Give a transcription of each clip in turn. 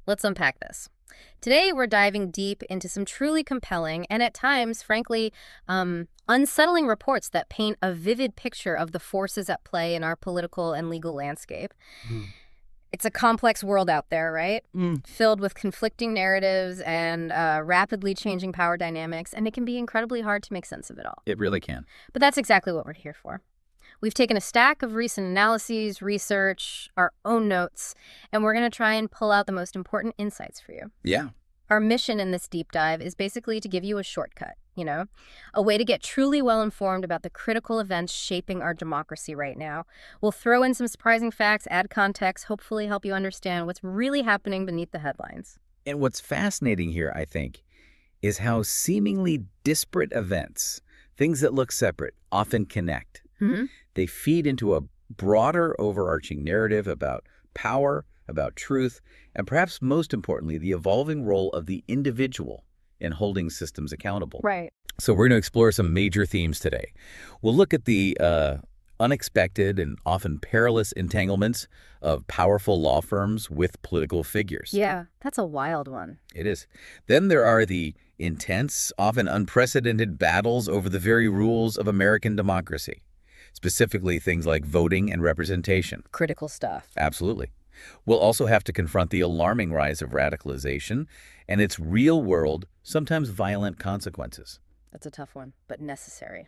Let's unpack this. Today, we're diving deep into some truly compelling and at times, frankly, unsettling reports that paint a vivid picture of the forces at play in our political and legal landscape. Mm. It's a complex world out there, right? Mm. Filled with conflicting narratives and rapidly changing power dynamics, and it can be incredibly hard to make sense of it all. It really can. But that's exactly what we're here for. We've taken a stack of recent analyses, research, our own notes, and we're going to try and pull out the most important insights for you. Yeah. Our mission in this deep dive is basically to give you a shortcut, a way to get truly well informed about the critical events shaping our democracy right now. We'll throw in some surprising facts, add context, hopefully help you understand what's really happening beneath the headlines. And what's fascinating here, I think, is how seemingly disparate events, things that look separate, often connect. Mm-hmm. They feed into a broader overarching narrative about power, about truth, and perhaps most importantly, the evolving role of the individual in holding systems accountable. Right. So we're going to explore some major themes today. We'll look at the unexpected and often perilous entanglements of powerful law firms with political figures. Yeah, that's a wild one. It is. Then there are the intense, often unprecedented battles over the very rules of American democracy, specifically things like voting and representation. Critical stuff. Absolutely. We'll also have to confront the alarming rise of radicalization and its real-world, sometimes violent consequences. That's a tough one, but necessary.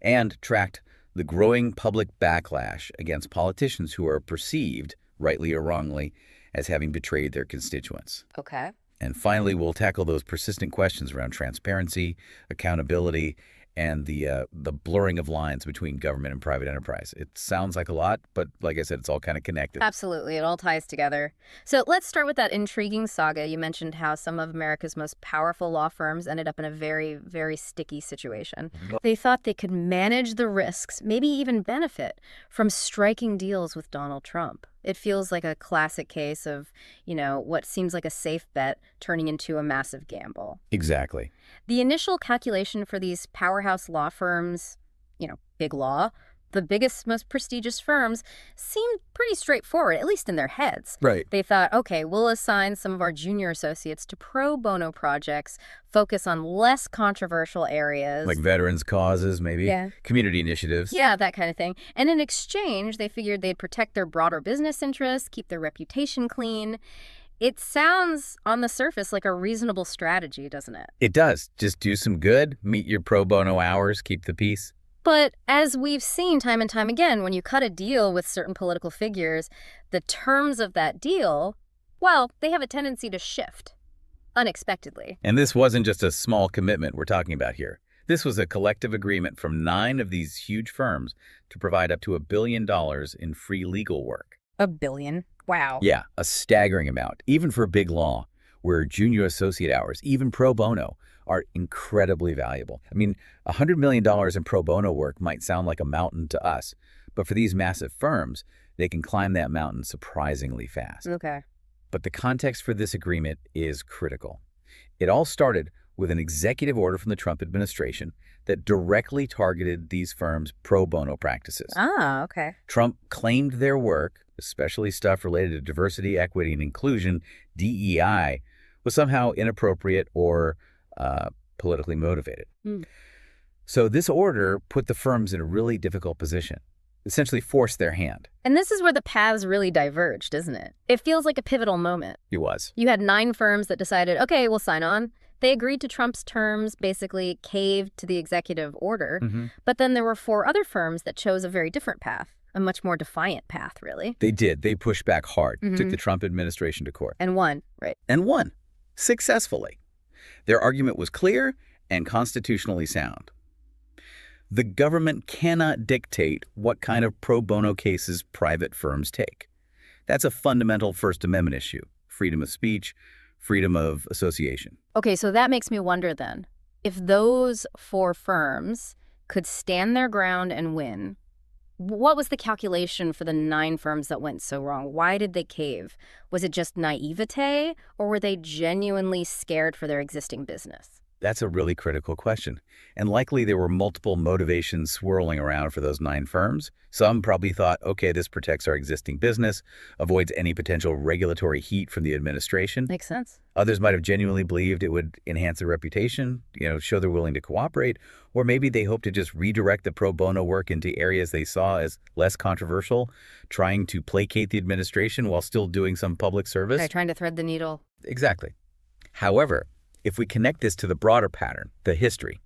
And track the growing public backlash against politicians who are perceived, rightly or wrongly, as having betrayed their constituents. Okay. And finally, we'll tackle those persistent questions around transparency, accountability, and the blurring of lines between government and private enterprise. It sounds like a lot, but like I said, it's all kind of connected. Absolutely. It all ties together. So let's start with that intriguing saga. You mentioned how some of America's most powerful law firms ended up in a very, very sticky situation. They thought they could manage the risks, maybe even benefit from striking deals with Donald Trump. It feels like a classic case of, what seems like a safe bet turning into a massive gamble. Exactly. The initial calculation for these powerhouse law firms, big law, the biggest, most prestigious firms, seemed pretty straightforward, at least in their heads. Right. They thought, okay, we'll assign some of our junior associates to pro bono projects, focus on less controversial areas. Like veterans' causes, maybe? Yeah. Community initiatives. Yeah, that kind of thing. And in exchange, they figured they'd protect their broader business interests, keep their reputation clean. It sounds, on the surface, like a reasonable strategy, doesn't it? It does. Just do some good, meet your pro bono hours, keep the peace. But as we've seen time and time again, when you cut a deal with certain political figures, the terms of that deal, well, they have a tendency to shift unexpectedly. And this wasn't just a small commitment we're talking about here. This was a collective agreement from 9 of these huge firms to provide up to $1 billion in free legal work. $1 billion? Wow. Yeah, a staggering amount, even for big law, where junior associate hours, even pro bono, are incredibly valuable. I mean, $100 million in pro bono work might sound like a mountain to us, but for these massive firms, they can climb that mountain surprisingly fast. Okay. But the context for this agreement is critical. It all started with an executive order from the Trump administration that directly targeted these firms' pro bono practices. Ah, okay. Trump claimed their work, especially stuff related to diversity, equity, and inclusion, DEI, was somehow inappropriate or politically motivated. So this order put the firms in a really difficult position, essentially forced their hand. And this is where the paths really diverged, isn't it? It feels like a pivotal moment. It was. You had 9 firms that decided, okay, we'll sign on. They agreed to Trump's terms, basically caved to the executive order. But then there were 4 other firms that chose a very different path, a much more defiant path, really. They did. They pushed back hard, took the Trump administration to court. And won, right? And won, successfully. Their argument was clear and constitutionally sound. The government cannot dictate what kind of pro bono cases private firms take. That's a fundamental First Amendment issue, freedom of speech, freedom of association. Okay, so that makes me wonder then, if those 4 firms could stand their ground and win, what was the calculation for the 9 firms that went so wrong? Why did they cave? Was it just naivete, or were they genuinely scared for their existing business? That's a really critical question. And likely there were multiple motivations swirling around for those 9 firms. Some probably thought, okay, this protects our existing business, avoids any potential regulatory heat from the administration. Makes sense. Others might have genuinely believed it would enhance their reputation, show they're willing to cooperate, or maybe they hope to just redirect the pro bono work into areas they saw as less controversial, trying to placate the administration while still doing some public service. Okay, trying to thread the needle. Exactly. However, if we connect this to the broader pattern, the history,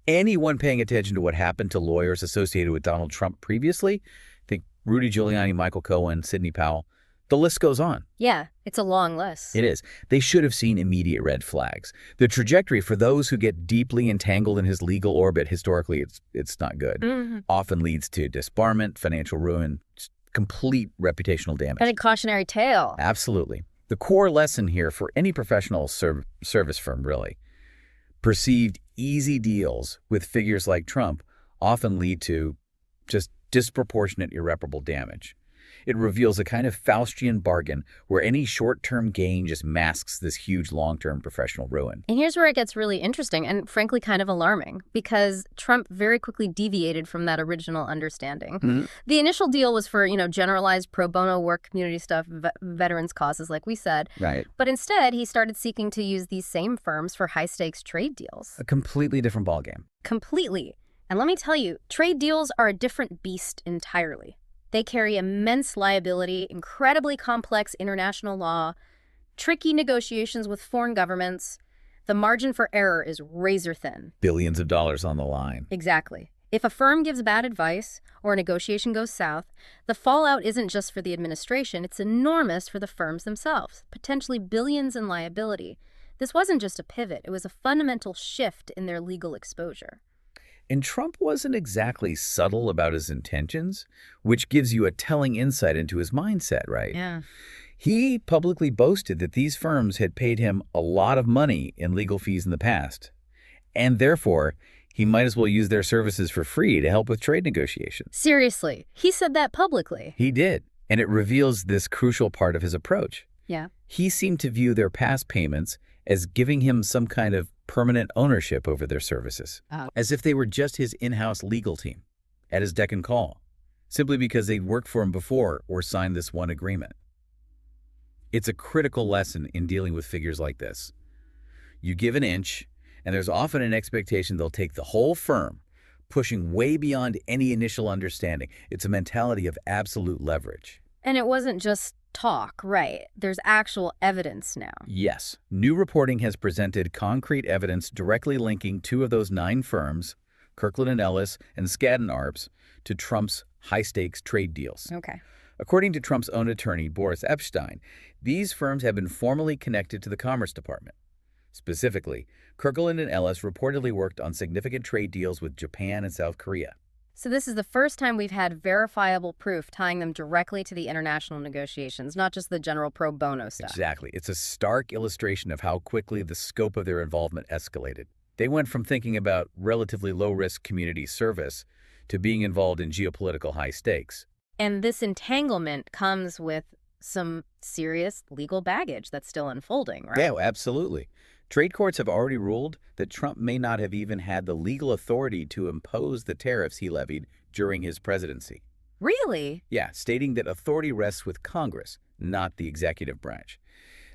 anyone paying attention to what happened to lawyers associated with Donald Trump previously, think Rudy Giuliani, Michael Cohen, Sidney Powell, the list goes on. Yeah, it's a long list. It is. They should have seen immediate red flags. The trajectory for those who get deeply entangled in his legal orbit, historically, it's not good. Often leads to disbarment, financial ruin, complete reputational damage. And a cautionary tale. Absolutely. The core lesson here for any professional service firm, really, perceived easy deals with figures like Trump often lead to just disproportionate irreparable damage. It reveals a kind of Faustian bargain where any short-term gain just masks this huge long-term professional ruin. And here's where it gets really interesting and frankly kind of alarming, because Trump very quickly deviated from that original understanding. The initial deal was for, generalized pro bono work, community stuff, veterans causes, like we said. Right. But instead, he started seeking to use these same firms for high-stakes trade deals. A completely different ballgame. Completely. And let me tell you, trade deals are a different beast entirely. They carry immense liability, incredibly complex international law, tricky negotiations with foreign governments. The margin for error is razor thin. Billions of dollars on the line. Exactly. If a firm gives bad advice or a negotiation goes south, the fallout isn't just for the administration, it's enormous for the firms themselves, potentially billions in liability. This wasn't just a pivot, it was a fundamental shift in their legal exposure. And Trump wasn't exactly subtle about his intentions, which gives you a telling insight into his mindset, right? Yeah. He publicly boasted that these firms had paid him a lot of money in legal fees in the past, and therefore, he might as well use their services for free to help with trade negotiations. Seriously, he said that publicly. He did, and it reveals this crucial part of his approach. Yeah. He seemed to view their past payments as giving him some kind of permanent ownership over their services, as if they were just his in-house legal team, at his beck and call, simply because they'd worked for him before or signed this one agreement. It's a critical lesson in dealing with figures like this. You give an inch, and there's often an expectation they'll take the whole firm, pushing way beyond any initial understanding. It's a mentality of absolute leverage. And it wasn't just talk, right? There's actual evidence now. Yes. New reporting has presented concrete evidence directly linking 2 of those 9 firms, Kirkland & Ellis and Skadden Arps, to Trump's high-stakes trade deals. Okay. According to Trump's own attorney, Boris Epshteyn, these firms have been formally connected to the Commerce Department. Specifically, Kirkland & Ellis reportedly worked on significant trade deals with Japan and South Korea. So this is the first time we've had verifiable proof tying them directly to the international negotiations, not just the general pro bono stuff. Exactly. It's a stark illustration of how quickly the scope of their involvement escalated. They went from thinking about relatively low-risk community service to being involved in geopolitical high stakes. And this entanglement comes with some serious legal baggage that's still unfolding, right? Yeah, absolutely. Trade courts have already ruled that Trump may not have even had the legal authority to impose the tariffs he levied during his presidency. Really? Yeah, stating that authority rests with Congress, not the executive branch.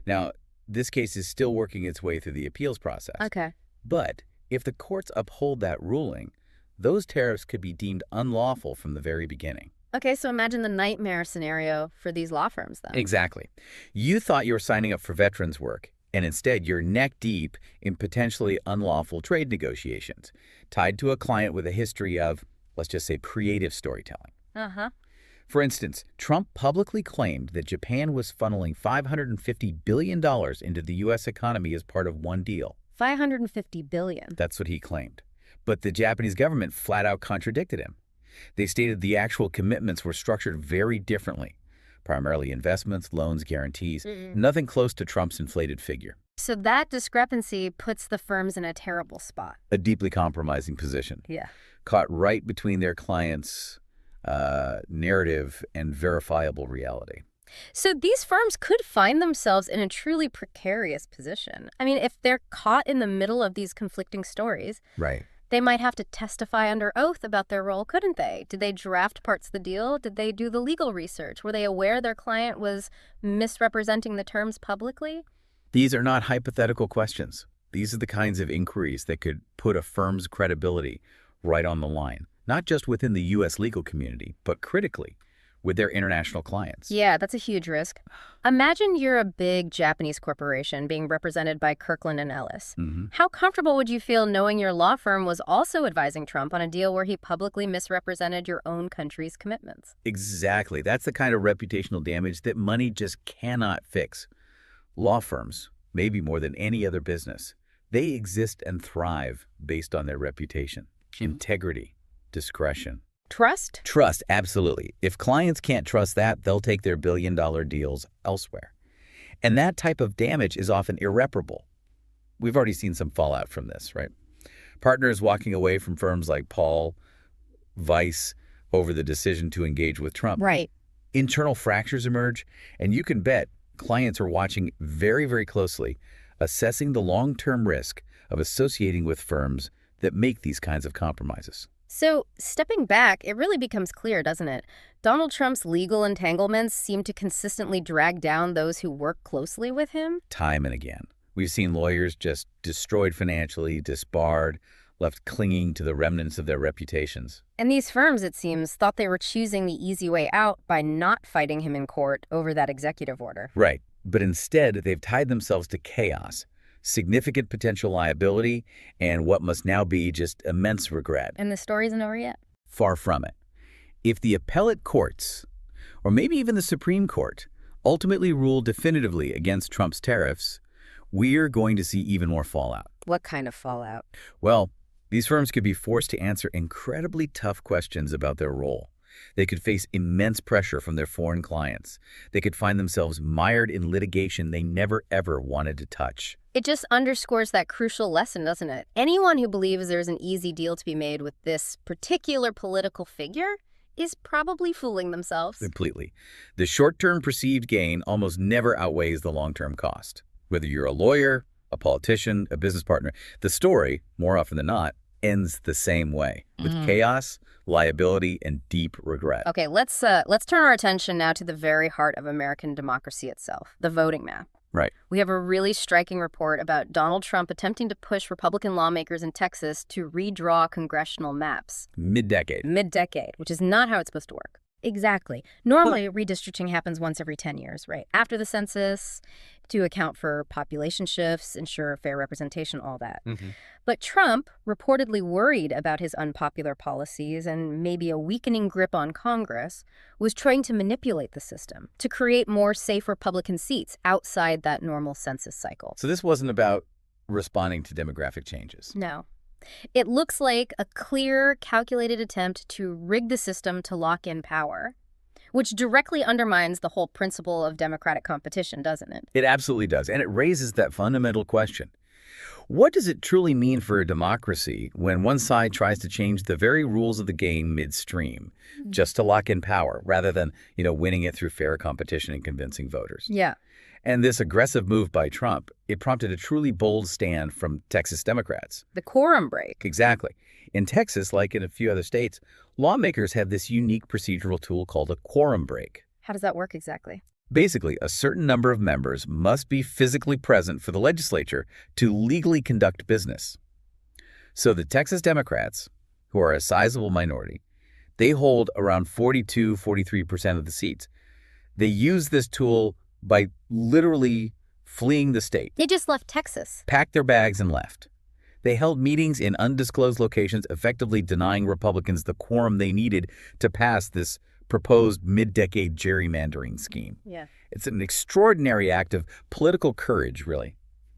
Now, this case is still working its way through the appeals process. Okay. But if the courts uphold that ruling, those tariffs could be deemed unlawful from the very beginning. Okay, so imagine the nightmare scenario for these law firms then. Exactly. You thought you were signing up for veterans work, and instead you're neck deep in potentially unlawful trade negotiations, tied to a client with a history of, let's just say, creative storytelling. For instance, Trump publicly claimed that Japan was funneling $550 billion into the U.S. economy as part of one deal. $550 billion. That's what he claimed. But the Japanese government flat out contradicted him. They stated the actual commitments were structured very differently. Primarily investments, loans, guarantees, nothing close to Trump's inflated figure. So that discrepancy puts the firms in a terrible spot. A deeply compromising position. Yeah. Caught right between their client's narrative and verifiable reality. So these firms could find themselves in a truly precarious position. I mean, if they're caught in the middle of these conflicting stories, Right. they might have to testify under oath about their role, couldn't they? Did they draft parts of the deal? Did they do the legal research? Were they aware their client was misrepresenting the terms publicly? These are not hypothetical questions. These are the kinds of inquiries that could put a firm's credibility right on the line, not just within the U.S. legal community, but critically with their international clients. Yeah, that's a huge risk. Imagine you're a big Japanese corporation being represented by Kirkland and Ellis. How comfortable would you feel knowing your law firm was also advising Trump on a deal where he publicly misrepresented your own country's commitments? Exactly. That's the kind of reputational damage that money just cannot fix. Law firms, maybe more than any other business, they exist and thrive based on their reputation, integrity, discretion. Trust? Trust, absolutely. If clients can't trust that, they'll take their billion-dollar deals elsewhere. And that type of damage is often irreparable. We've already seen some fallout from this, right? Partners walking away from firms like Paul, Weiss, over the decision to engage with Trump. Right. Internal fractures emerge, and you can bet clients are watching very, very closely, assessing the long-term risk of associating with firms that make these kinds of compromises. So, stepping back, it really becomes clear, doesn't it? Donald Trump's legal entanglements seem to consistently drag down those who work closely with him. Time and again. We've seen lawyers just destroyed financially, disbarred, left clinging to the remnants of their reputations. And these firms, it seems, thought they were choosing the easy way out by not fighting him in court over that executive order. Right. But instead, they've tied themselves to chaos, significant potential liability, and what must now be just immense regret. And the story isn't over yet. Far from it. If the appellate courts, or maybe even the Supreme Court, ultimately rule definitively against Trump's tariffs, we're going to see even more fallout. What kind of fallout? Well, these firms could be forced to answer incredibly tough questions about their role. They could face immense pressure from their foreign clients. They could find themselves mired in litigation they never, ever wanted to touch. It just underscores that crucial lesson, doesn't it? Anyone who believes there's an easy deal to be made with this particular political figure is probably fooling themselves. Completely. The short-term perceived gain almost never outweighs the long-term cost. Whether you're a lawyer, a politician, a business partner, the story, more often than not, ends the same way, with chaos, liability, and deep regret. Okay, let's turn our attention now to the very heart of American democracy itself, the voting map. Right. We have a really striking report about Donald Trump attempting to push Republican lawmakers in Texas to redraw congressional maps. Mid-decade. Mid-decade, which is not how it's supposed to work. Exactly. Normally, redistricting happens once every 10 years, right? After the census, to account for population shifts, ensure fair representation, all that. But Trump, reportedly worried about his unpopular policies and maybe a weakening grip on Congress, was trying to manipulate the system to create more safe Republican seats outside that normal census cycle. So this wasn't about responding to demographic changes. No. It looks like a clear, calculated attempt to rig the system to lock in power, which directly undermines the whole principle of democratic competition, doesn't it? It absolutely does, and it raises that fundamental question. What does it truly mean for a democracy when one side tries to change the very rules of the game midstream just to lock in power rather than, winning it through fair competition and convincing voters? Yeah. And this aggressive move by Trump, it prompted a truly bold stand from Texas Democrats. The quorum break. Exactly. In Texas, like in a few other states, lawmakers have this unique procedural tool called a quorum break. How does that work exactly? Basically, a certain number of members must be physically present for the legislature to legally conduct business. So the Texas Democrats, who are a sizable minority, they hold around 43% of the seats. They use this tool by literally fleeing the state. They just left Texas. Packed their bags and left. They held meetings in undisclosed locations, effectively denying Republicans the quorum they needed to pass this proposed mid-decade gerrymandering scheme. Yeah. It's an extraordinary act of political courage, really.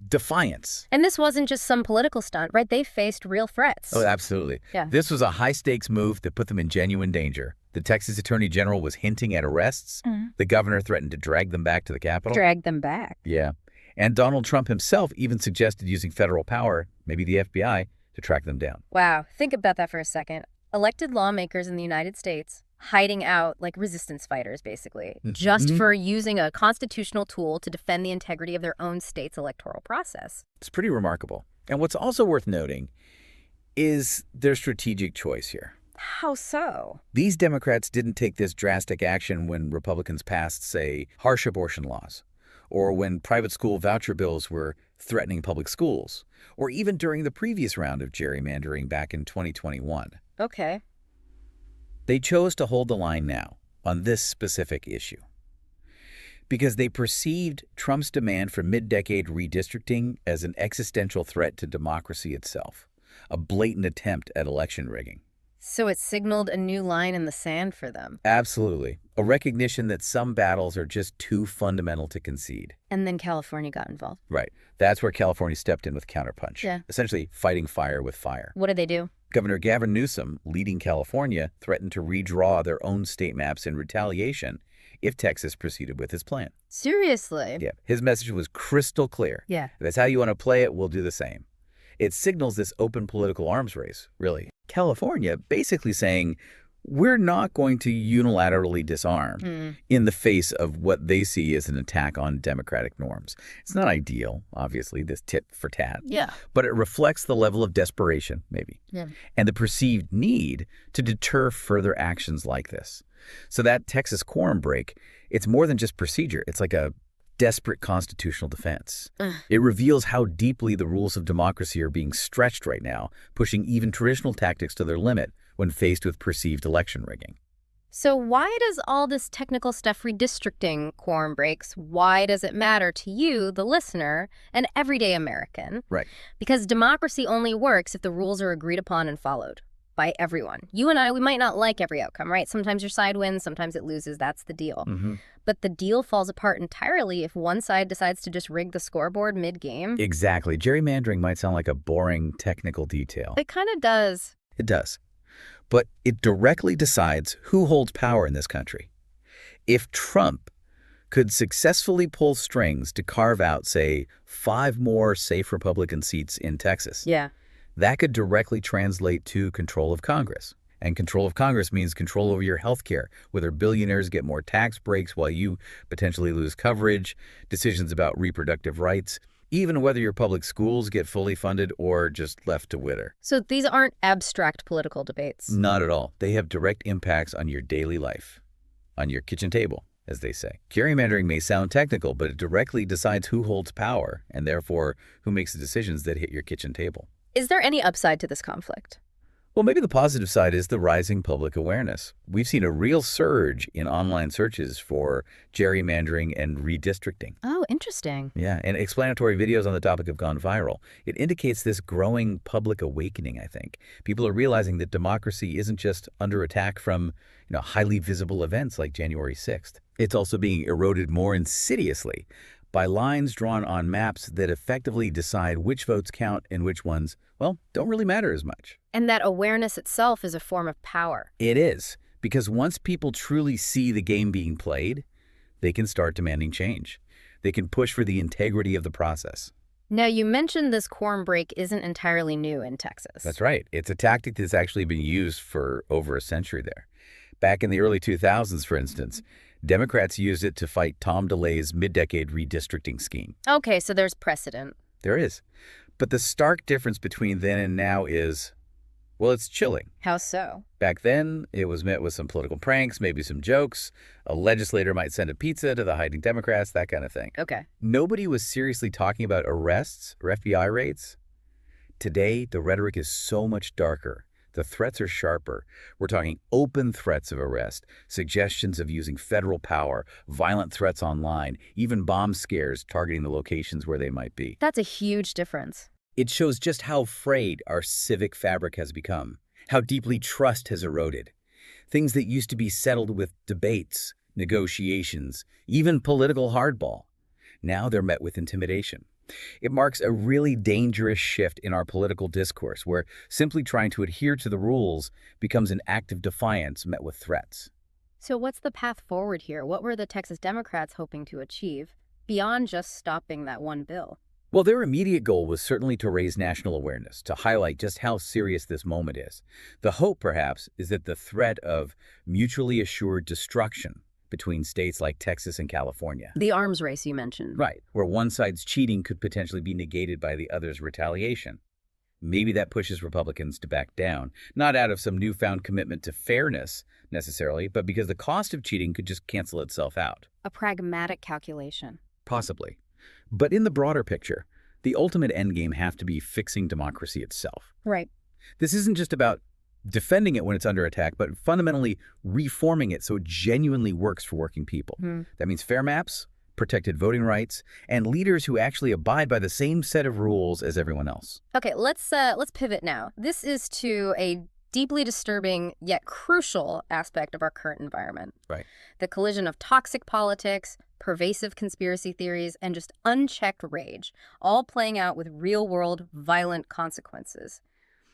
Defiance. And this wasn't just some political stunt, right? They faced real threats. Oh, absolutely. Yeah. This was a high-stakes move that put them in genuine danger. The Texas Attorney General was hinting at arrests. The governor threatened to drag them back to the Capitol. Drag them back. Yeah. And Donald Trump himself even suggested using federal power, maybe the FBI, to track them down. Wow. Think about that for a second. Elected lawmakers in the United States hiding out like resistance fighters, basically, just for using a constitutional tool to defend the integrity of their own state's electoral process. It's pretty remarkable. And what's also worth noting is their strategic choice here. How so? These Democrats didn't take this drastic action when Republicans passed, say, harsh abortion laws, or when private school voucher bills were threatening public schools, or even during the previous round of gerrymandering back in 2021. Okay. They chose to hold the line now on this specific issue because they perceived Trump's demand for mid-decade redistricting as an existential threat to democracy itself, a blatant attempt at election rigging. So it signaled a new line in the sand for them. Absolutely. A recognition that some battles are just too fundamental to concede. And then California got involved. Right. That's where California stepped in with counterpunch. Yeah. Essentially fighting fire with fire. What did they do? Governor Gavin Newsom, leading California, threatened to redraw their own state maps in retaliation if Texas proceeded with his plan. Seriously? Yeah. His message was crystal clear. Yeah. If that's how you want to play it, we'll do the same. It signals this open political arms race, really. California basically saying, we're not going to unilaterally disarm in the face of what they see as an attack on democratic norms. It's not ideal, obviously, this tit for tat. Yeah. But it reflects the level of desperation, maybe, and the perceived need to deter further actions like this. So that Texas quorum break, it's more than just procedure. It's like a desperate constitutional defense. It reveals how deeply the rules of democracy are being stretched right now, pushing even traditional tactics to their limit when faced with perceived election rigging. So why does all this technical stuff, redistricting, quorum breaks, why does it matter to you, the listener, an everyday American? Right. Because democracy only works if the rules are agreed upon and followed by everyone. You and I, we might not like every outcome, right? Sometimes your side wins, sometimes it loses. That's the deal. But the deal falls apart entirely if one side decides to just rig the scoreboard mid-game. Exactly. Gerrymandering might sound like a boring technical detail. It kind of does. It does. But it directly decides who holds power in this country. If Trump could successfully pull strings to carve out, say, 5 more safe Republican seats in Texas, that could directly translate to control of Congress. And control of Congress means control over your health care, whether billionaires get more tax breaks while you potentially lose coverage, decisions about reproductive rights, even whether your public schools get fully funded or just left to wither. So these aren't abstract political debates. Not at all. They have direct impacts on your daily life, on your kitchen table, as they say. Gerrymandering may sound technical, but it directly decides who holds power and therefore who makes the decisions that hit your kitchen table. Is there any upside to this conflict? Well, maybe the positive side is the rising public awareness. We've seen a real surge in online searches for gerrymandering and redistricting. Oh, interesting. Yeah, and explanatory videos on the topic have gone viral. It indicates this growing public awakening, I think. People are realizing that democracy isn't just under attack from, highly visible events like January 6th. It's also being eroded more insidiously by lines drawn on maps that effectively decide which votes count and which ones, well, don't really matter as much. And that awareness itself is a form of power. It is, because once people truly see the game being played, they can start demanding change. They can push for the integrity of the process. Now, you mentioned this quorum break isn't entirely new in Texas. That's right. It's a tactic that's actually been used for over a century there. Back in the early 2000s, for instance, Democrats used it to fight Tom DeLay's mid-decade redistricting scheme. Okay, so there's precedent. There is. But the stark difference between then and now is, well, it's chilling. How so? Back then, it was met with some political pranks, maybe some jokes. A legislator might send a pizza to the hiding Democrats, that kind of thing. Okay. Nobody was seriously talking about arrests or FBI raids. Today, the rhetoric is so much darker. The threats are sharper. We're talking open threats of arrest, suggestions of using federal power, violent threats online, even bomb scares targeting the locations where they might be. That's a huge difference. It shows just how frayed our civic fabric has become, how deeply trust has eroded. Things that used to be settled with debates, negotiations, even political hardball. Now they're met with intimidation. It marks a really dangerous shift in our political discourse, where simply trying to adhere to the rules becomes an act of defiance met with threats. So what's the path forward here? What were the Texas Democrats hoping to achieve beyond just stopping that one bill? Well, their immediate goal was certainly to raise national awareness, to highlight just how serious this moment is. The hope, perhaps, is that the threat of mutually assured destruction between states like Texas and California, The arms race you mentioned. right, where one side's cheating could potentially be negated by the other's retaliation. Maybe that pushes Republicans to back down, not out of some newfound commitment to fairness necessarily, but because the cost of cheating could just cancel itself out. A pragmatic calculation. Possibly. But in the broader picture, the ultimate endgame have to be fixing democracy itself. Right. This isn't just about defending it when it's under attack, but fundamentally reforming it so it genuinely works for working people. That means fair maps, protected voting rights, and leaders who actually abide by the same set of rules as everyone else. Okay, let's pivot now. This is to a deeply disturbing yet crucial aspect of our current environment. Right. The collision of toxic politics, pervasive conspiracy theories, and just unchecked rage, all playing out with real-world violent consequences.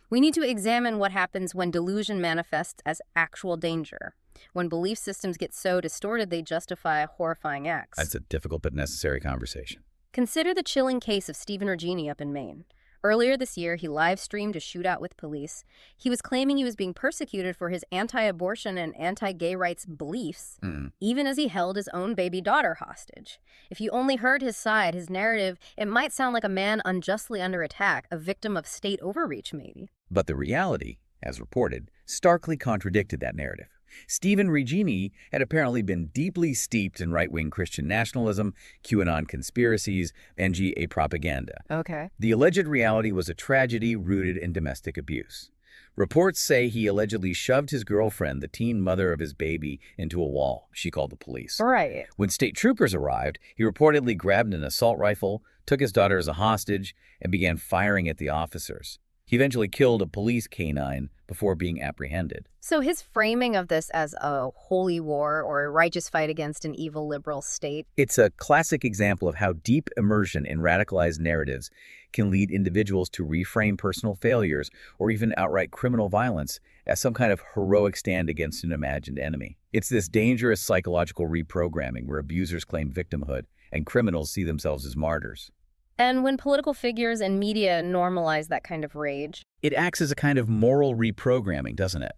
We need to examine what happens when delusion manifests as actual danger, when belief systems get so distorted they justify horrifying acts. That's a difficult but necessary conversation. Consider the chilling case of Stephen Regini up in Maine. Earlier this year, he live-streamed a shootout with police. He was claiming he was being persecuted for his anti-abortion and anti-gay rights beliefs, even as he held his own baby daughter hostage. If you only heard his side, his narrative, it might sound like a man unjustly under attack, a victim of state overreach, maybe. But the reality, as reported, starkly contradicted that narrative. Stephen Regini had apparently been deeply steeped in right-wing Christian nationalism, QAnon conspiracies, and NGA propaganda. Okay. The alleged reality was a tragedy rooted in domestic abuse. Reports say he allegedly shoved his girlfriend, the teen mother of his baby, into a wall. She called the police. Right. When state troopers arrived, he reportedly grabbed an assault rifle, took his daughter as a hostage, and began firing at the officers. He eventually killed a police canine before being apprehended. So his framing of this as a holy war or a righteous fight against an evil liberal state. It's a classic example of how deep immersion in radicalized narratives can lead individuals to reframe personal failures or even outright criminal violence as some kind of heroic stand against an imagined enemy. It's this dangerous psychological reprogramming where abusers claim victimhood and criminals see themselves as martyrs. And when political figures and media normalize that kind of rage, It acts as a kind of moral reprogramming, doesn't it?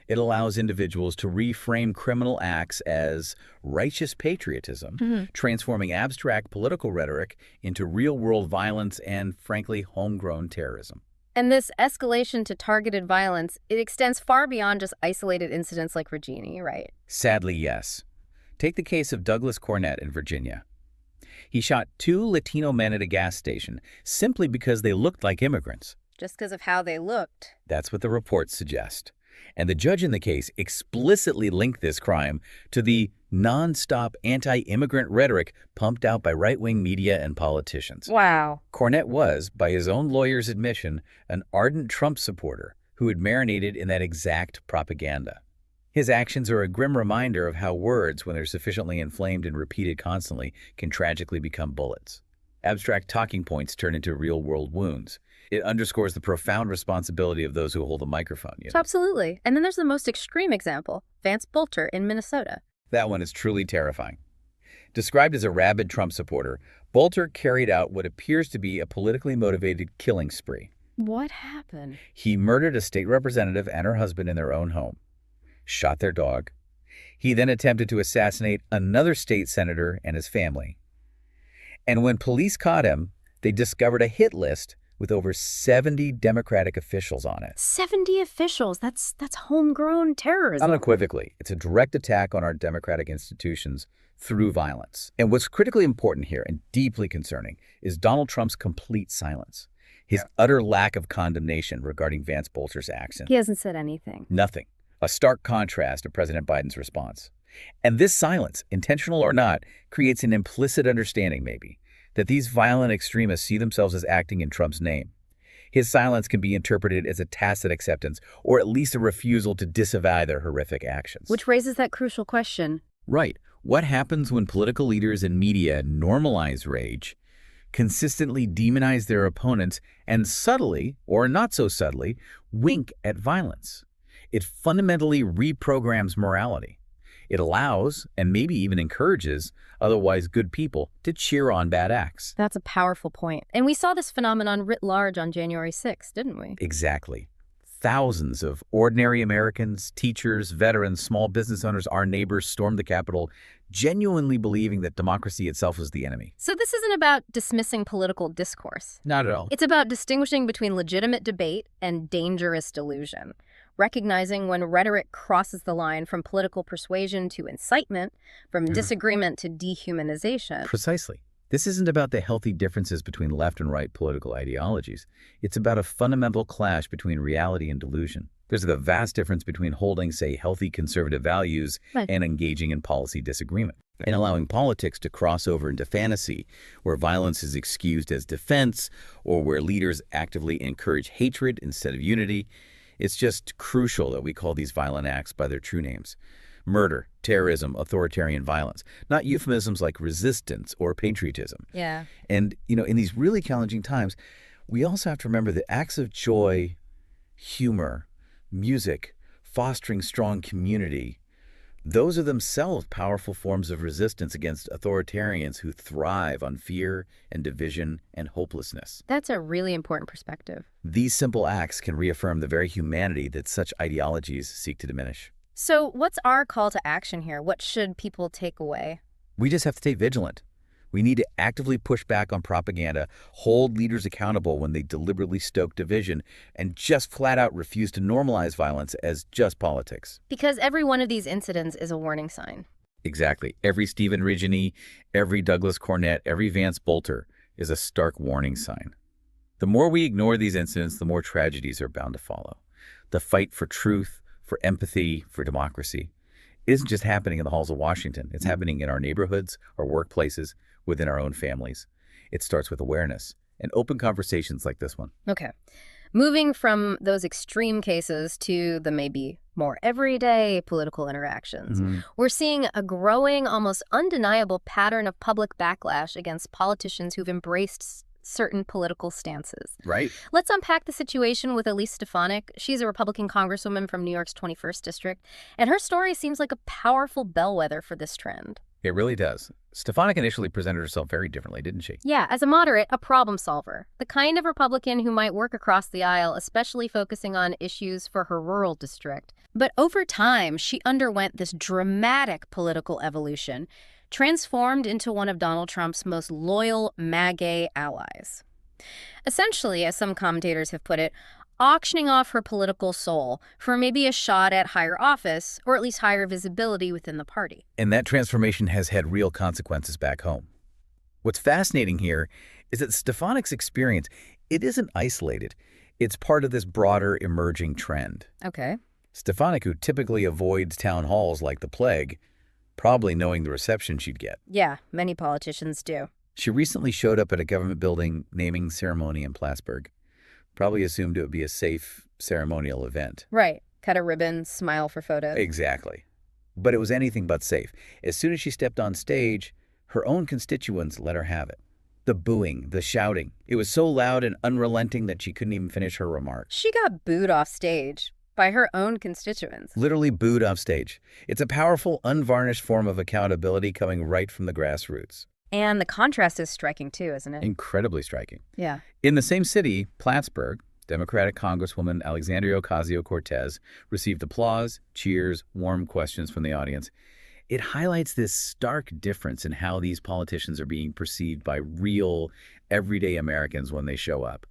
It allows individuals to reframe criminal acts as righteous patriotism, transforming abstract political rhetoric into real-world violence and, frankly, homegrown terrorism. and this escalation to targeted violence, it extends far beyond just isolated incidents like Regini, right? Sadly, yes. Take the case of Douglas Cornett in Virginia. He shot 2 Latino men at a gas station simply because they looked like immigrants. Just because of how they looked. That's what the reports suggest. And the judge in the case explicitly linked this crime to the non-stop anti-immigrant rhetoric pumped out by right-wing media and politicians. Wow. Cornett was, by his own lawyer's admission, an ardent Trump supporter who had marinated in that exact propaganda. His actions are a grim reminder of how words, when they're sufficiently inflamed and repeated constantly, can tragically become bullets. Abstract talking points turn into real-world wounds. It underscores the profound responsibility of those who hold a microphone. Absolutely. And then there's the most extreme example, Vance Bolter in Minnesota. That one is truly terrifying. Described as a rabid Trump supporter, Bolter carried out what appears to be a politically motivated killing spree. What happened? He murdered a state representative and her husband in their own home, shot their dog. He then attempted to assassinate another state senator and his family. And when police caught him, they discovered a hit list with over 70 Democratic officials on it. 70 officials. That's homegrown terrorism. Unequivocally, it's a direct attack on our democratic institutions through violence. And what's critically important here and deeply concerning is Donald Trump's complete silence. His utter lack of condemnation regarding Vance Bolter's actions. He hasn't said anything. Nothing. A stark contrast to President Biden's response. And this silence, intentional or not, creates an implicit understanding, maybe, that these violent extremists see themselves as acting in Trump's name. His silence can be interpreted as a tacit acceptance, or at least a refusal to disavow their horrific actions. Which raises that crucial question. Right. What happens when political leaders and media normalize rage, consistently demonize their opponents, and subtly, or not so subtly, wink at violence? It fundamentally reprograms morality. It allows, and maybe even encourages, otherwise good people to cheer on bad acts. That's a powerful point. And we saw this phenomenon writ large on January 6th, didn't we? Exactly. Thousands of ordinary Americans, teachers, veterans, small business owners, our neighbors stormed the Capitol, genuinely believing that democracy itself was the enemy. So this isn't about dismissing political discourse. Not at all. It's about distinguishing between legitimate debate and dangerous delusion, recognizing when rhetoric crosses the line from political persuasion to incitement, from disagreement to dehumanization. Precisely. This isn't about the healthy differences between left and right political ideologies. It's about a fundamental clash between reality and delusion. There's a vast difference between holding, say, healthy conservative values and engaging in policy disagreement, and allowing politics to cross over into fantasy, where violence is excused as defense or where leaders actively encourage hatred instead of unity. It's just crucial that we call these violent acts by their true names. Murder, terrorism, authoritarian violence, not euphemisms like resistance or patriotism. Yeah. And, in these really challenging times, we also have to remember that acts of joy, humor, music, fostering strong community, those are themselves powerful forms of resistance against authoritarians who thrive on fear and division and hopelessness. That's a really important perspective. These simple acts can reaffirm the very humanity that such ideologies seek to diminish. So what's our call to action here? What should people take away? We just have to stay vigilant. We need to actively push back on propaganda, hold leaders accountable when they deliberately stoke division, and just flat out refuse to normalize violence as just politics. Because every one of these incidents is a warning sign. Exactly. Every Stephen Ridgeny, every Douglas Cornett, every Vance Bolter is a stark warning sign. The more we ignore these incidents, the more tragedies are bound to follow. The fight for truth, for empathy, for democracy isn't just happening in the halls of Washington. It's happening in our neighborhoods, our workplaces, within our own families. It starts with awareness and open conversations like this one. Okay. Moving from those extreme cases to the maybe more everyday political interactions, we're seeing a growing, almost undeniable pattern of public backlash against politicians who've embraced certain political stances. Right. Let's unpack the situation with Elise Stefanik. She's a Republican congresswoman from New York's 21st District, and her story seems like a powerful bellwether for this trend. It really does. Stefanik initially presented herself very differently, didn't she? Yeah, as a moderate, a problem solver. The kind of Republican who might work across the aisle, especially focusing on issues for her rural district. But over time, she underwent this dramatic political evolution, transformed into one of Donald Trump's most loyal MAGA allies. Essentially, as some commentators have put it, auctioning off her political soul for maybe a shot at higher office, or at least higher visibility within the party. And that transformation has had real consequences back home. What's fascinating here is that Stefanik's experience, it isn't isolated. It's part of this broader emerging trend. Okay. Stefanik, who typically avoids town halls like the plague, probably knowing the reception she'd get. Yeah, many politicians do. She recently showed up at a government building naming ceremony in Plattsburgh. Probably assumed it would be a safe ceremonial event. Right. Cut a ribbon, smile for photos. Exactly. But it was anything but safe. As soon as she stepped on stage, her own constituents let her have it. The booing, the shouting. It was so loud and unrelenting that she couldn't even finish her remarks. She got booed off stage by her own constituents. Literally booed off stage. It's a powerful, unvarnished form of accountability coming right from the grassroots. And the contrast is striking too, isn't it? Incredibly striking. Yeah. In the same city, Plattsburgh, Democratic Congresswoman Alexandria Ocasio-Cortez received applause, cheers, warm questions from the audience. It highlights this stark difference in how these politicians are being perceived by real, everyday Americans when they show up.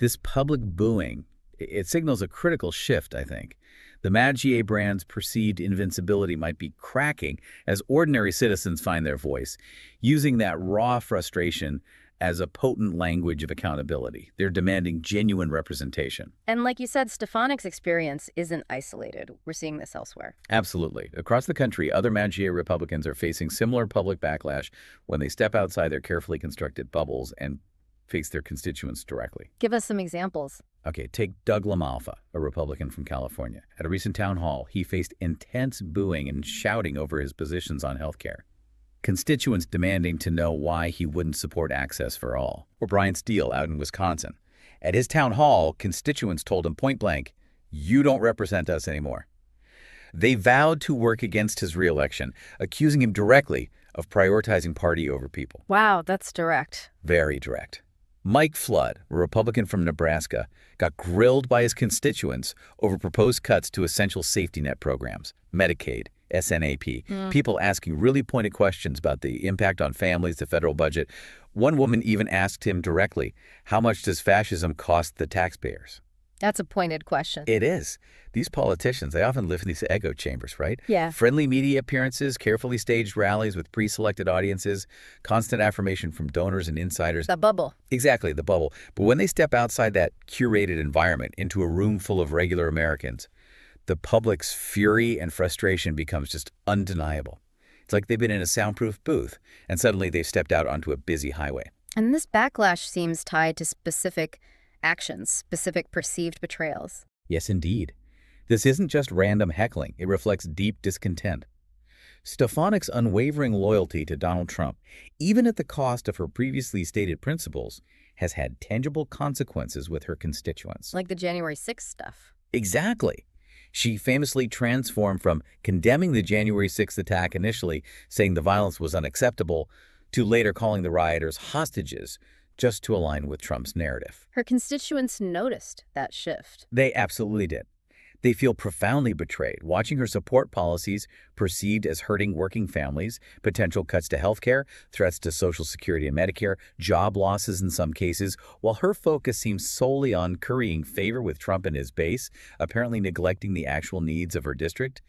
This public booing, it signals a critical shift, I think. The MAGA brand's perceived invincibility might be cracking as ordinary citizens find their voice, using that raw frustration as a potent language of accountability. They're demanding genuine representation. And like you said, Stefanik's experience isn't isolated. We're seeing this elsewhere. Absolutely. Across the country, other MAGA Republicans are facing similar public backlash when they step outside their carefully constructed bubbles and face their constituents directly. Give us some examples. Okay, take Doug LaMalfa, a Republican from California. At a recent town hall, he faced intense booing and shouting over his positions on health care. Constituents demanding to know why he wouldn't support access for all. Or Brian Steele out in Wisconsin. At his town hall, constituents told him point blank, "You don't represent us anymore." They vowed to work against his reelection, accusing him directly of prioritizing party over people. Wow, that's direct. Very direct. Mike Flood, a Republican from Nebraska, got grilled by his constituents over proposed cuts to essential safety net programs, Medicaid, SNAP, people asking really pointed questions about the impact on families, the federal budget. One woman even asked him directly, how much does fascism cost the taxpayers? That's a pointed question. It is. These politicians, they often live in these echo chambers, right? Yeah. Friendly media appearances, carefully staged rallies with pre-selected audiences, constant affirmation from donors and insiders. The bubble. Exactly, the bubble. But when they step outside that curated environment into a room full of regular Americans, the public's fury and frustration becomes just undeniable. It's like they've been in a soundproof booth, and suddenly they've stepped out onto a busy highway. And this backlash seems tied to specific actions, specific perceived betrayals. Yes, indeed. This isn't just random heckling. It reflects deep discontent. Stefanik's unwavering loyalty to Donald Trump, even at the cost of her previously stated principles, has had tangible consequences with her constituents. Like the January 6th stuff. Exactly. She famously transformed from condemning the January 6th attack initially, saying the violence was unacceptable, to later calling the rioters hostages, just to align with Trump's narrative. Her constituents noticed that shift. They absolutely did. They feel profoundly betrayed, watching her support policies perceived as hurting working families, potential cuts to health care, threats to Social Security and Medicare, job losses in some cases, while her focus seems solely on currying favor with Trump and his base, apparently neglecting the actual needs of her district.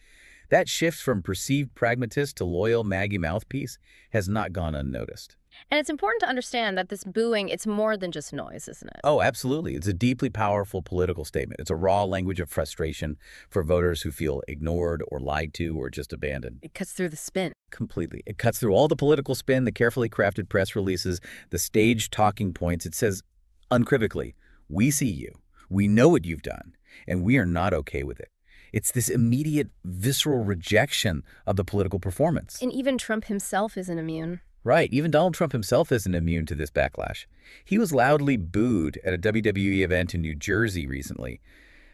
That shift from perceived pragmatist to loyal Maggie mouthpiece has not gone unnoticed. And it's important to understand that this booing, it's more than just noise, isn't it? Oh, absolutely. It's a deeply powerful political statement. It's a raw language of frustration for voters who feel ignored or lied to or just abandoned. It cuts through the spin. Completely. It cuts through all the political spin, the carefully crafted press releases, the staged talking points. It says unequivocally, we see you, we know what you've done, and we are not okay with it. It's this immediate, visceral rejection of the political performance. And even Trump himself isn't immune. Right. Even Donald Trump himself isn't immune to this backlash. He was loudly booed at a WWE event in New Jersey recently,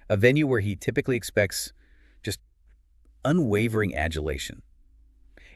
a venue where he typically expects just unwavering adulation.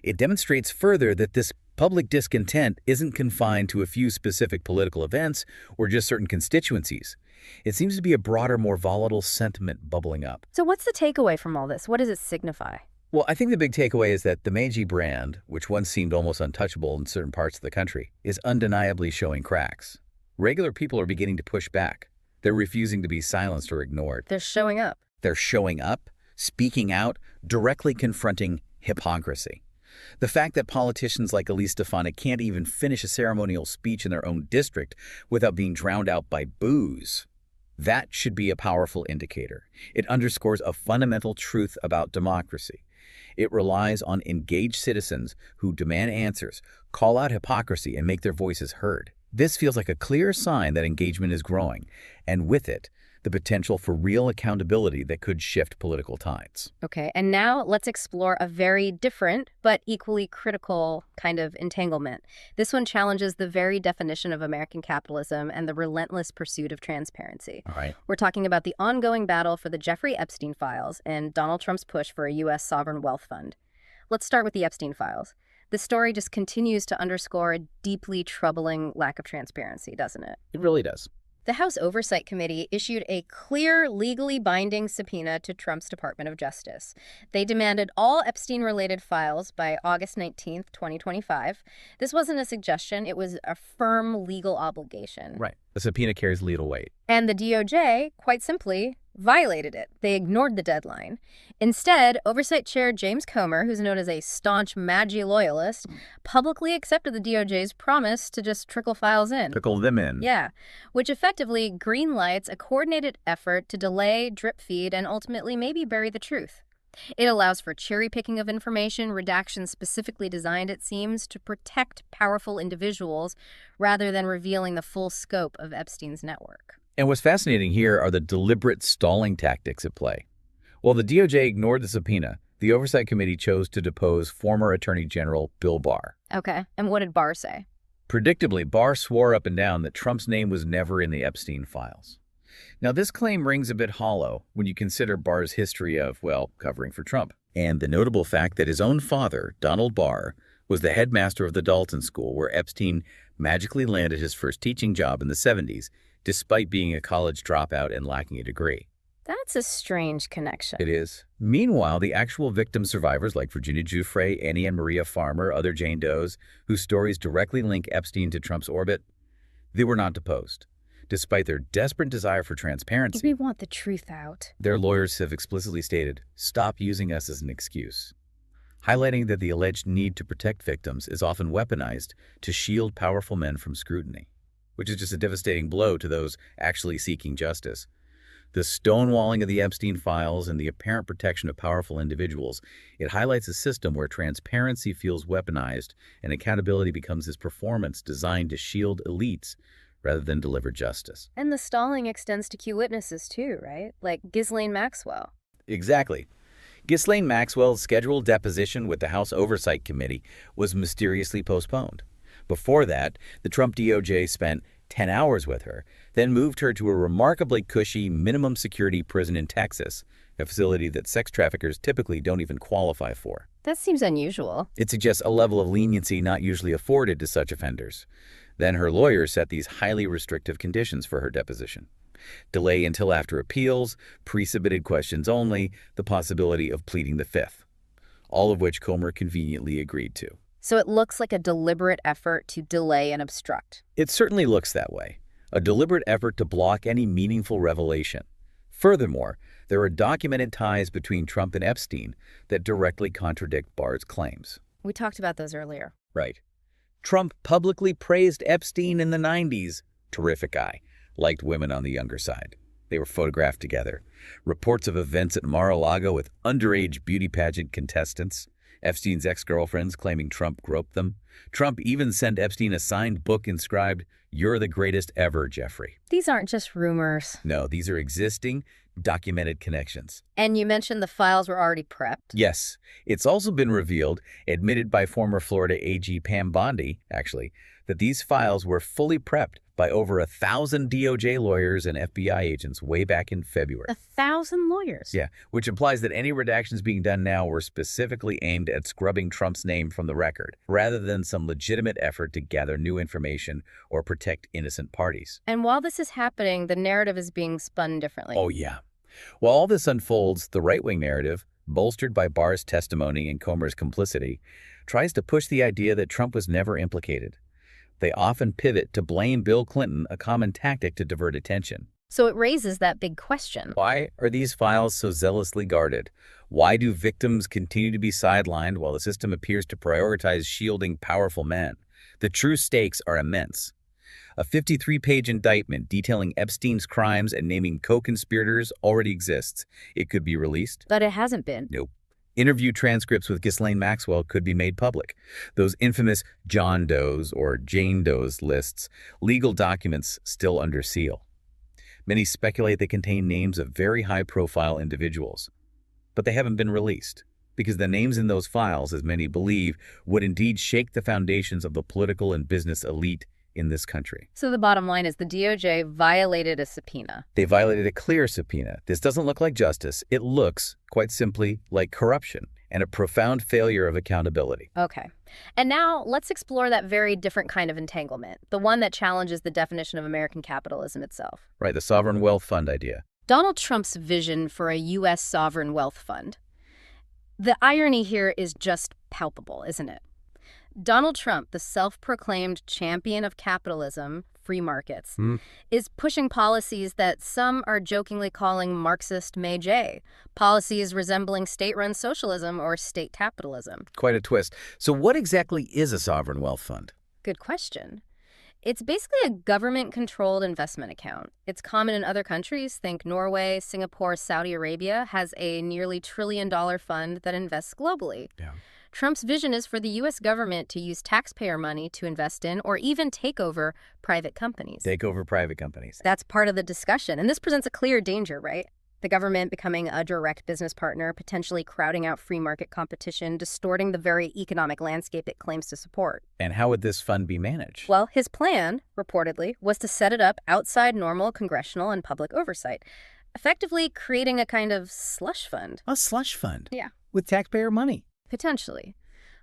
It demonstrates further that this public discontent isn't confined to a few specific political events or just certain constituencies. It seems to be a broader, more volatile sentiment bubbling up. So what's the takeaway from all this? What does it signify? Well, I think the big takeaway is that the Meiji brand, which once seemed almost untouchable in certain parts of the country, is undeniably showing cracks. Regular people are beginning to push back. They're refusing to be silenced or ignored. They're showing up. They're showing up, speaking out, directly confronting hypocrisy. The fact that politicians like Elise Stefanik can't even finish a ceremonial speech in their own district without being drowned out by boos, that should be a powerful indicator. It underscores a fundamental truth about democracy. It relies on engaged citizens who demand answers, call out hypocrisy, and make their voices heard. This feels like a clear sign that engagement is growing, and with it, the potential for real accountability that could shift political tides. Okay, and now let's explore a very different but equally critical kind of entanglement. This one challenges the very definition of American capitalism and the relentless pursuit of transparency. All right. We're talking about the ongoing battle for the Jeffrey Epstein files and Donald Trump's push for a U.S. sovereign wealth fund. Let's start with the Epstein files. The story just continues to underscore a deeply troubling lack of transparency, doesn't it? It really does. The House Oversight Committee issued a clear, legally binding subpoena to Trump's Department of Justice. They demanded all Epstein-related files by August 19th, 2025. This wasn't a suggestion. It was a firm legal obligation. Right. The subpoena carries legal weight. And the DOJ, quite simply, violated it. They ignored the deadline. Instead, Oversight Chair James Comer, who's known as a staunch Maggie loyalist, publicly accepted the DOJ's promise to just trickle files in. Trickle them in. Yeah, which effectively greenlights a coordinated effort to delay, drip feed, and ultimately maybe bury the truth. It allows for cherry-picking of information, redactions specifically designed, it seems, to protect powerful individuals rather than revealing the full scope of Epstein's network. And what's fascinating here are the deliberate stalling tactics at play. While the DOJ ignored the subpoena, the Oversight Committee chose to depose former Attorney General Bill Barr. Okay, and what did Barr say? Predictably, Barr swore up and down that Trump's name was never in the Epstein files. Now, this claim rings a bit hollow when you consider Barr's history of, well, covering for Trump. And the notable fact that his own father, Donald Barr, was the headmaster of the Dalton School, where Epstein magically landed his first teaching job in the 70s, despite being a college dropout and lacking a degree. That's a strange connection. It is. Meanwhile, the actual victim survivors like Virginia Giuffre, Annie and Maria Farmer, other Jane Does, whose stories directly link Epstein to Trump's orbit, they were not deposed. Despite their desperate desire for transparency, We want the truth out. their lawyers have explicitly stated, "Stop using us as an excuse," highlighting that the alleged need to protect victims is often weaponized to shield powerful men from scrutiny, which is just a devastating blow to those actually seeking justice. The stonewalling of the Epstein files and the apparent protection of powerful individuals, it highlights a system where transparency feels weaponized and accountability becomes this performance designed to shield elites rather than deliver justice. And the stalling extends to key witnesses too, right? Like Ghislaine Maxwell. Exactly. Ghislaine Maxwell's scheduled deposition with the House Oversight Committee was mysteriously postponed. Before that, the Trump DOJ spent 10 hours with her, then moved her to a remarkably cushy minimum security prison in Texas, a facility that sex traffickers typically don't even qualify for. That seems unusual. It suggests a level of leniency not usually afforded to such offenders. Then her lawyers set these highly restrictive conditions for her deposition. Delay until after appeals, pre-submitted questions only, the possibility of pleading the fifth. All of which Comer conveniently agreed to. So it looks like a deliberate effort to delay and obstruct. It certainly looks that way. A deliberate effort to block any meaningful revelation. Furthermore, there are documented ties between Trump and Epstein that directly contradict Barr's claims. We talked about those earlier. Right. Trump publicly praised Epstein in the 90s. Terrific guy. Liked women on the younger side. They were photographed together. Reports of events at Mar-a-Lago with underage beauty pageant contestants. Epstein's ex-girlfriends claiming Trump groped them. Trump even sent Epstein a signed book inscribed, "You're the greatest ever, Jeffrey." These aren't just rumors. No, these are existing, documented connections. And you mentioned the files were already prepped. Yes, it's also been revealed, admitted by former Florida AG Pam Bondi, actually, that these files were fully prepped by over 1,000 DOJ lawyers and FBI agents way back in February. 1,000 lawyers? Yeah, which implies that any redactions being done now were specifically aimed at scrubbing Trump's name from the record, rather than some legitimate effort to gather new information or protect innocent parties. And while this is happening, the narrative is being spun differently. Oh, yeah. While all this unfolds, the right-wing narrative, bolstered by Barr's testimony and Comer's complicity, tries to push the idea that Trump was never implicated. They often pivot to blame Bill Clinton, a common tactic to divert attention. So it raises that big question. Why are these files so zealously guarded? Why do victims continue to be sidelined while the system appears to prioritize shielding powerful men? The true stakes are immense. A 53-page indictment detailing Epstein's crimes and naming co-conspirators already exists. It could be released. But it hasn't been. Nope. Interview transcripts with Ghislaine Maxwell could be made public. Those infamous John Does or Jane Does lists, legal documents still under seal. Many speculate they contain names of very high-profile individuals. But they haven't been released, because the names in those files, as many believe, would indeed shake the foundations of the political and business elite in this country. So the bottom line is the DOJ violated a subpoena. They violated a clear subpoena. This doesn't look like justice. It looks, quite simply, like corruption and a profound failure of accountability. Okay. And now let's explore that very different kind of entanglement, the one that challenges the definition of American capitalism itself. Right, the sovereign wealth fund idea. Donald Trump's vision for a U.S. sovereign wealth fund. The irony here is just palpable, isn't it? Donald Trump, the self-proclaimed champion of capitalism, free markets, is pushing policies that some are jokingly calling Marxist Meiji, policies resembling state-run socialism or state capitalism. Quite a twist. So what exactly is a sovereign wealth fund? Good question. It's basically a government-controlled investment account. It's common in other countries. Think Norway, Singapore, Saudi Arabia has a nearly $1 trillion fund that invests globally. Yeah. Trump's vision is for the U.S. government to use taxpayer money to invest in or even take over private companies. Take over private companies. That's part of the discussion. And this presents a clear danger, right? The government becoming a direct business partner, potentially crowding out free market competition, distorting the very economic landscape it claims to support. And how would this fund be managed? Well, his plan, reportedly, was to set it up outside normal congressional and public oversight. effectively creating a kind of slush fund. A slush fund. Yeah. With taxpayer money. Potentially.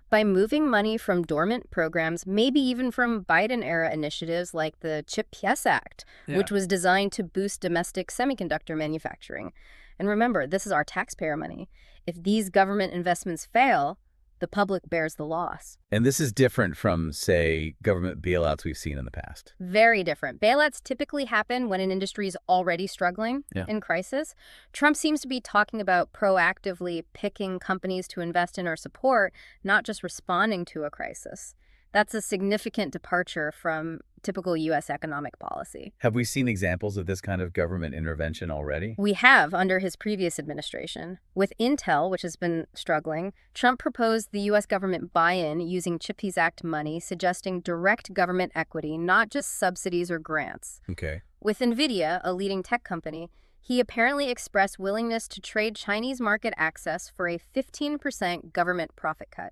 By moving money from dormant programs, maybe even from Biden-era initiatives like the CHIPS Act, which was designed to boost domestic semiconductor manufacturing. And remember, this is our taxpayer money. If these government investments fail, the public bears the loss. And this is different from, say, government bailouts we've seen in the past. Very different. Bailouts typically happen when an industry is already struggling in crisis. Trump seems to be talking about proactively picking companies to invest in or support, not just responding to a crisis. That's a significant departure from typical U.S. economic policy. Have we seen examples of this kind of government intervention already? We have under his previous administration. With Intel, which has been struggling, Trump proposed the U.S. government buy-in using CHIPS Act money, suggesting direct government equity, not just subsidies or grants. Okay. With NVIDIA, a leading tech company, he apparently expressed willingness to trade Chinese market access for a 15% government profit cut,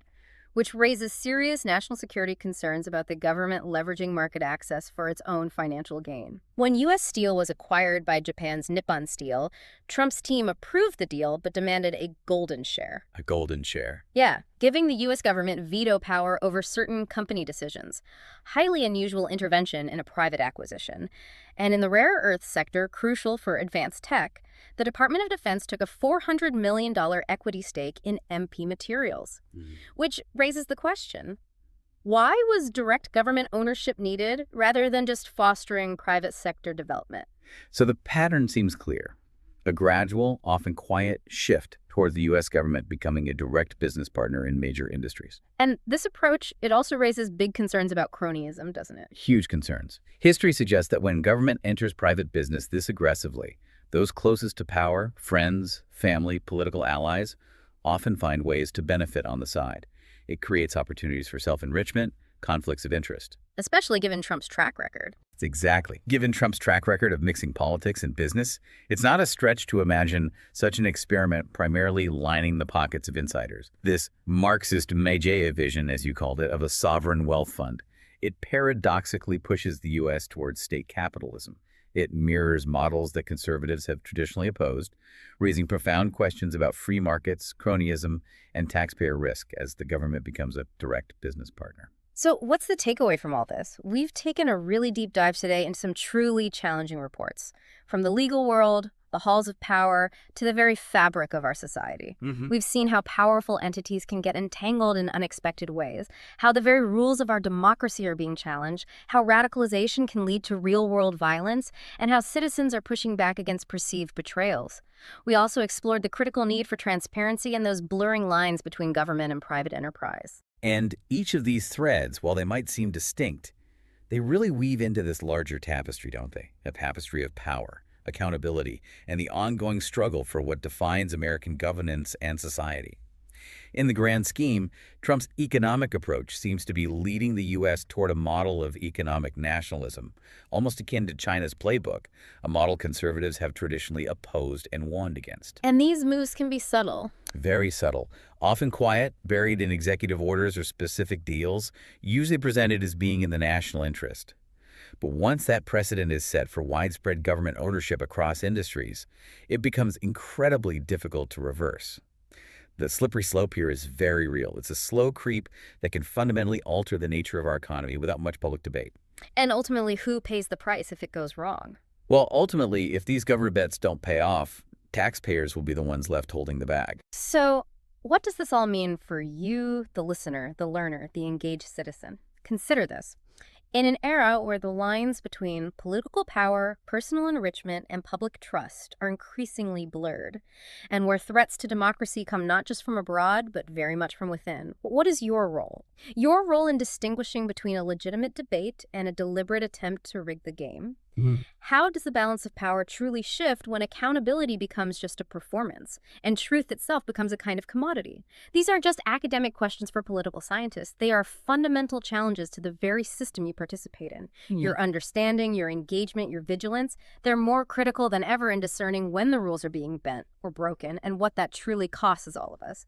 which raises serious national security concerns about the government leveraging market access for its own financial gain. When U.S. Steel was acquired by Japan's Nippon Steel, Trump's team approved the deal but demanded a golden share. A golden share. Yeah, giving the U.S. government veto power over certain company decisions. Highly unusual intervention in a private acquisition. And in the rare earth sector, crucial for advanced tech, the Department of Defense took a $400 million equity stake in MP Materials, which raises the question, why was direct government ownership needed rather than just fostering private sector development? So the pattern seems clear. A gradual, often quiet shift towards the U.S. government becoming a direct business partner in major industries. And this approach, it also raises big concerns about cronyism, doesn't it? Huge concerns. History suggests that when government enters private business this aggressively, those closest to power, friends, family, political allies, often find ways to benefit on the side. It creates opportunities for self-enrichment, conflicts of interest. Especially given Trump's track record. Exactly. Given Trump's track record of mixing politics and business, it's not a stretch to imagine such an experiment primarily lining the pockets of insiders. This Marxist Medvedev vision, as you called it, of a sovereign wealth fund, it paradoxically pushes the U.S. towards state capitalism. It mirrors models that conservatives have traditionally opposed, raising profound questions about free markets, cronyism, and taxpayer risk as the government becomes a direct business partner. So what's the takeaway from all this? We've taken a really deep dive today into some truly challenging reports, from the legal world, the halls of power, to the very fabric of our society. We've seen how powerful entities can get entangled in unexpected ways, how the very rules of our democracy are being challenged, how radicalization can lead to real-world violence, and how citizens are pushing back against perceived betrayals. We also explored the critical need for transparency and those blurring lines between government and private enterprise. And each of these threads, while they might seem distinct, they really weave into this larger tapestry, don't they? A tapestry of power, accountability, and the ongoing struggle for what defines American governance and society. In the grand scheme, Trump's economic approach seems to be leading the U.S. toward a model of economic nationalism, almost akin to China's playbook, a model conservatives have traditionally opposed and warned against. And these moves can be subtle. Very subtle, often quiet, buried in executive orders or specific deals, usually presented as being in the national interest. But once that precedent is set for widespread government ownership across industries, it becomes incredibly difficult to reverse. The slippery slope here is very real. It's a slow creep that can fundamentally alter the nature of our economy without much public debate. And ultimately, who pays the price if it goes wrong? Well, ultimately, if these government bets don't pay off, taxpayers will be the ones left holding the bag. So, what does this all mean for you, the listener, the learner, the engaged citizen? Consider this. In an era where the lines between political power, personal enrichment, and public trust are increasingly blurred, and where threats to democracy come not just from abroad, but very much from within, what is your role? Your role in distinguishing between a legitimate debate and a deliberate attempt to rig the game? How does the balance of power truly shift when accountability becomes just a performance and truth itself becomes a kind of commodity? These aren't just academic questions for political scientists. They are fundamental challenges to the very system you participate in. Your understanding, your engagement, your vigilance, they're more critical than ever in discerning when the rules are being bent or broken and what that truly costs all of us.